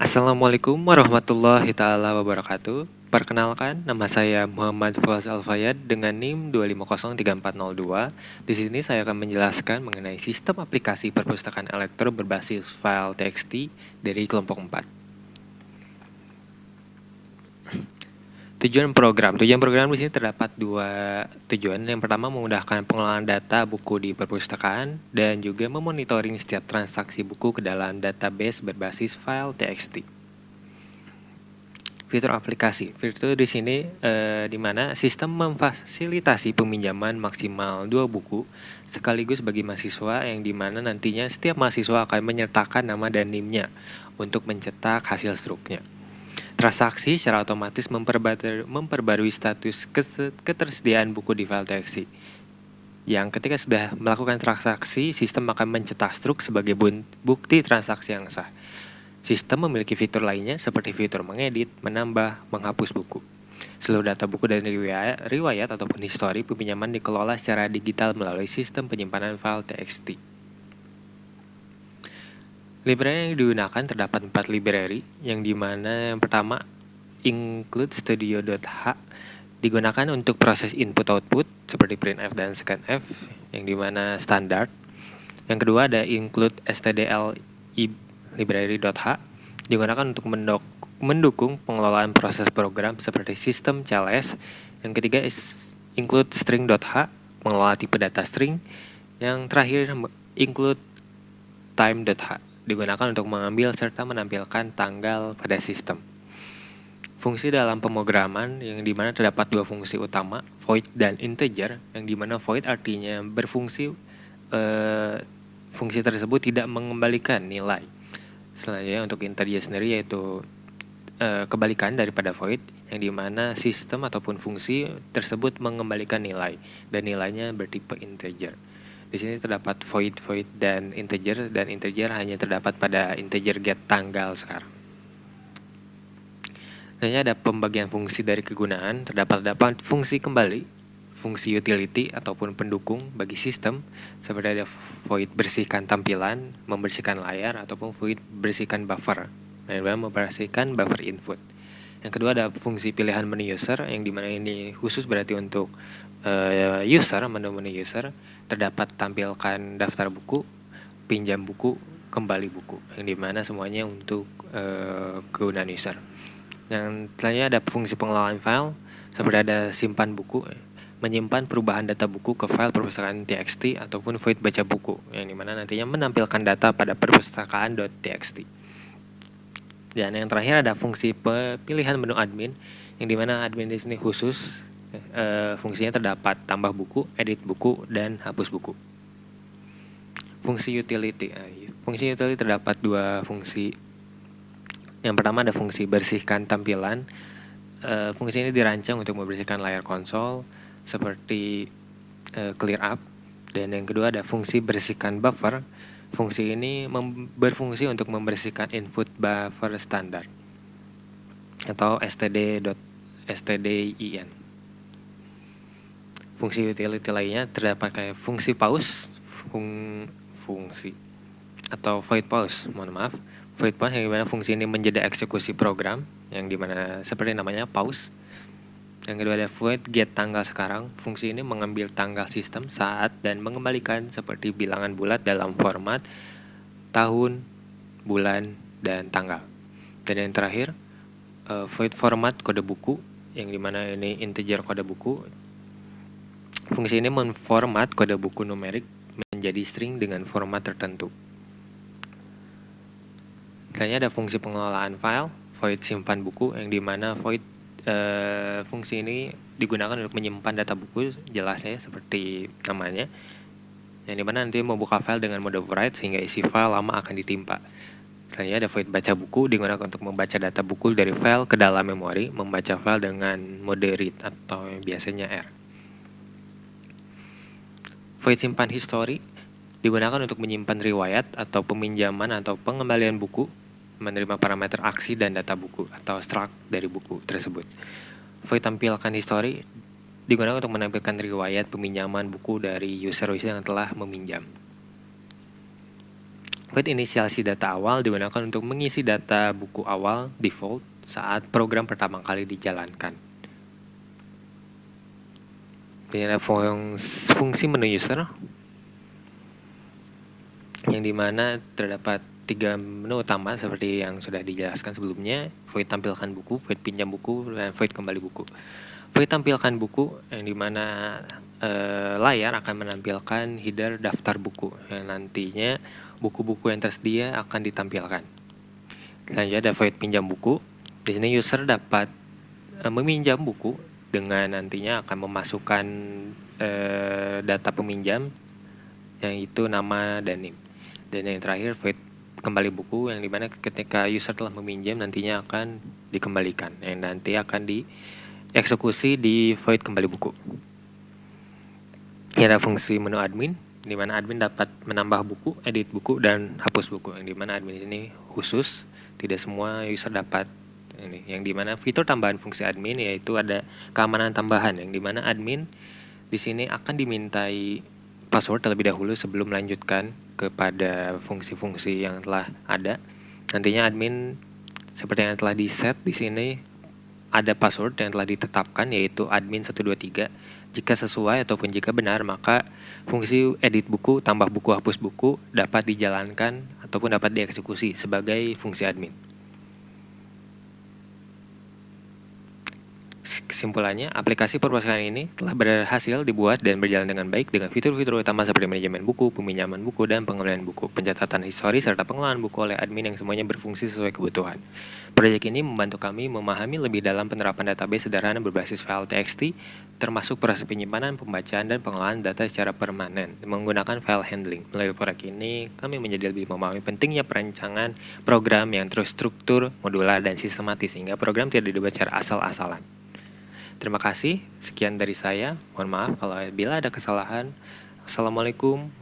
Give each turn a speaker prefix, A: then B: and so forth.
A: Assalamualaikum warahmatullahi taala wabarakatuh. Perkenalkan, nama saya Muhammad Fuaz Alfayad dengan NIM 2503402. Di sini saya akan menjelaskan mengenai sistem aplikasi perpustakaan elektron berbasis file TXT dari kelompok 4. Tujuan program di sini terdapat dua tujuan. Yang pertama, memudahkan pengelolaan data buku di perpustakaan dan juga memonitoring setiap transaksi buku ke dalam database berbasis file TXT. Fitur aplikasi. Fitur di sini di mana sistem memfasilitasi peminjaman maksimal 2 buku sekaligus bagi mahasiswa, yang di mana nantinya setiap mahasiswa akan menyertakan nama dan NIM-nya untuk mencetak hasil struknya. Transaksi secara otomatis memperbarui status ketersediaan buku di file TXT. Yang ketika sudah melakukan transaksi, sistem akan mencetak struk sebagai bukti transaksi yang sah. Sistem memiliki fitur lainnya seperti fitur mengedit, menambah, menghapus buku. Seluruh data buku dan riwayat ataupun histori peminjaman dikelola secara digital melalui sistem penyimpanan file TXT. Library yang digunakan terdapat 4 library, yang dimana yang pertama include studio.h digunakan untuk proses input-output seperti printf dan scanf, yang dimana standar. Yang kedua ada include stdl library.h digunakan untuk mendukung pengelolaan proses program seperti sistem CLS. Yang ketiga include string.h mengelola tipe data string. Yang terakhir include time.h digunakan untuk mengambil serta menampilkan tanggal pada sistem. Fungsi dalam pemrograman, yang dimana terdapat dua fungsi utama, void dan integer, yang dimana void artinya berfungsi fungsi tersebut tidak mengembalikan nilai. Selanjutnya untuk integer sendiri yaitu kebalikan daripada void, yang dimana sistem ataupun fungsi tersebut mengembalikan nilai dan nilainya bertipe integer. Di sini terdapat void, dan integer hanya terdapat pada integer get tanggal sekarang. Selanjutnya ada pembagian fungsi dari kegunaan. Terdapat fungsi kembali, fungsi utility ataupun pendukung bagi sistem, seperti ada void bersihkan tampilan, membersihkan layar, ataupun void bersihkan buffer, membersihkan buffer input. Yang kedua ada fungsi pilihan menu user, yang dimana ini khusus berarti untuk user, menu user. Terdapat tampilkan daftar buku, pinjam buku, kembali buku, yang dimana semuanya untuk kegunaan user. Yang selanjutnya ada fungsi pengelolaan file, seperti ada simpan buku, menyimpan perubahan data buku ke file perpustakaan txt, ataupun void baca buku, yang dimana nantinya menampilkan data pada perpustakaan.txt. Dan yang terakhir ada fungsi pilihan menu admin, yang dimana admin di sini khusus fungsinya terdapat tambah buku, edit buku, dan hapus buku. Fungsi utility. Fungsi utility terdapat dua fungsi. Yang pertama ada fungsi bersihkan tampilan. Fungsi ini dirancang untuk membersihkan layar konsol seperti clear up. Dan yang kedua ada fungsi bersihkan buffer. Fungsi ini berfungsi untuk membersihkan input buffer standar atau stdin. Fungsi utility lainnya terdapat kayak fungsi pause, fungsi atau void pause, void pause, yang dimana fungsi ini menjadi eksekusi program, yang dimana seperti namanya pause. Yang kedua ada void get tanggal sekarang. Fungsi ini mengambil tanggal sistem, saat, dan mengembalikan seperti bilangan bulat dalam format tahun, bulan, dan tanggal. Dan yang terakhir void format kode buku, yang dimana ini integer kode buku. Fungsi ini memformat kode buku numerik menjadi string dengan format tertentu. Selanjutnya ada fungsi pengelolaan file, void simpan buku, yang dimana void fungsi ini digunakan untuk menyimpan data buku, jelasnya seperti namanya, yang dimana nanti membuka file dengan mode write sehingga isi file lama akan ditimpa. Selanjutnya ada void baca buku, digunakan untuk membaca data buku dari file ke dalam memori, membaca file dengan mode read atau biasanya R. Void simpan history digunakan untuk menyimpan riwayat atau peminjaman atau pengembalian buku, menerima parameter aksi dan data buku atau struct dari buku tersebut. Void tampilkan history digunakan untuk menampilkan riwayat peminjaman buku dari user yang telah meminjam. Void inisiasi data awal digunakan untuk mengisi data buku awal default saat program pertama kali dijalankan. Ini ada fungsi menu user yang dimana terdapat 3 menu utama seperti yang sudah dijelaskan sebelumnya: void tampilkan buku, void pinjam buku, dan void kembali buku. Void tampilkan buku yang dimana layar akan menampilkan header daftar buku yang nantinya buku-buku yang tersedia akan ditampilkan. Selanjutnya ada void pinjam buku. Di sini user dapat meminjam buku dengan nantinya akan memasukkan data peminjam, yang itu nama dan NIM. Dan yang terakhir void kembali buku, yang dimana ketika user telah meminjam nantinya akan dikembalikan, yang nanti akan dieksekusi di void kembali buku. Ini ada fungsi menu admin, di mana admin dapat menambah buku, edit buku, dan hapus buku. Yang dimana admin ini khusus, tidak semua user dapat ini. Yang dimana fitur tambahan fungsi admin yaitu ada keamanan tambahan, yang dimana admin di sini akan dimintai password terlebih dahulu sebelum melanjutkan kepada fungsi-fungsi yang telah ada. Nantinya admin seperti yang telah di-set di sini ada password yang telah ditetapkan yaitu admin123. Jika sesuai ataupun jika benar, maka fungsi edit buku, tambah buku, hapus buku dapat dijalankan ataupun dapat dieksekusi sebagai fungsi admin. Kesimpulannya, aplikasi perpustakaan ini telah berhasil dibuat dan berjalan dengan baik dengan fitur-fitur utama seperti manajemen buku, peminjaman buku, dan pengembalian buku, pencatatan histori, serta pengelolaan buku oleh admin yang semuanya berfungsi sesuai kebutuhan. Proyek ini membantu kami memahami lebih dalam penerapan database sederhana berbasis file TXT, termasuk proses penyimpanan, pembacaan, dan pengelolaan data secara permanen menggunakan file handling. Melalui proyek ini, kami menjadi lebih memahami pentingnya perancangan program yang terstruktur, modular, dan sistematis sehingga program tidak dibuat secara asal-asalan. Terima kasih, sekian dari saya. Mohon maaf kalau bila ada kesalahan. Assalamualaikum.